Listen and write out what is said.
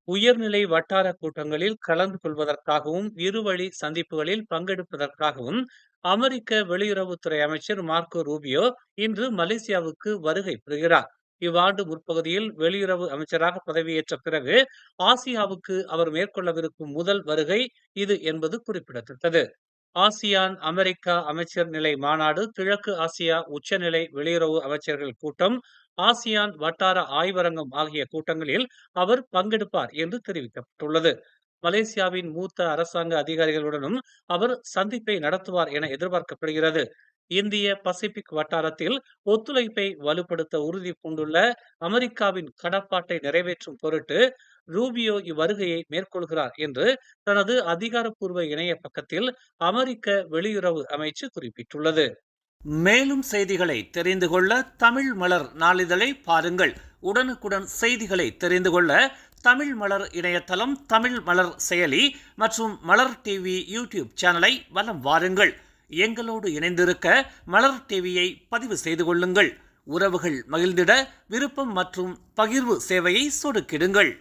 உயர்நிலை வட்டார கூட்டங்களில் கலந்து கொள்வதற்காகவும், இருவழி சந்திப்புகளில் பங்கெடுப்பதற்காகவும் அமெரிக்க வெளியுறவுத்துறை அமைச்சர் மார்க்கோ ரூபியோ இன்று மலேசியாவுக்கு வருகை புரிகிறார். இவ்வாண்டு முற்பகுதியில் வெளியுறவு அமைச்சராக பதவியேற்ற பிறகு ஆசியாவுக்கு அவர் மேற்கொள்ளவிருக்கும் முதல் வருகை இது என்பது குறிப்பிடத்தக்கது. ஆசியான் அமெரிக்கா அமைச்சர் நிலை மாநாடு, கிழக்கு ஆசியா உச்சநிலை வெளியுறவு அமைச்சர்கள் கூட்டம், ஆசியான் வட்டார ஆய்வரங்கம் ஆகிய கூட்டங்களில் அவர் பங்கெடுப்பார் என்று தெரிவிக்கப்பட்டுள்ளது. மலேசியாவின் மூத்த அரசாங்க அதிகாரிகளுடனும் அவர் சந்திப்பை நடத்துவார் என எதிர்பார்க்கப்படுகிறது. இந்திய பசிபிக் வட்டாரத்தில் ஒத்துழைப்பை வலுப்படுத்த உறுதி பூண்டுள்ள அமெரிக்காவின் கடப்பாட்டை நிறைவேற்றும் பொருட்டு ரூபியோ இவ்வருகையை மேற்கொள்கிறார் என்று தனது அதிகாரப்பூர்வ இணைய பக்கத்தில் அமெரிக்க வெளியுறவு அமைச்சு குறிப்பிட்டுள்ளது. மேலும் செய்திகளை தெரிந்து கொள்ள தமிழ் மலர் நாளிதழை பாருங்கள். உடனுக்குடன் செய்திகளை தெரிந்து கொள்ள தமிழ் மலர் இணையதளம், தமிழ் மலர் செயலி மற்றும் மலர் டிவி யூடியூப் சேனலை வலம் வாருங்கள். எங்களோடு இணைந்திருக்க மலர் டிவியை பதிவு செய்து கொள்ளுங்கள். உறவுகள் மகிழ்ந்திட விருப்பம் மற்றும் பகிர்வு சேவையை சொடுக்கிடுங்கள்.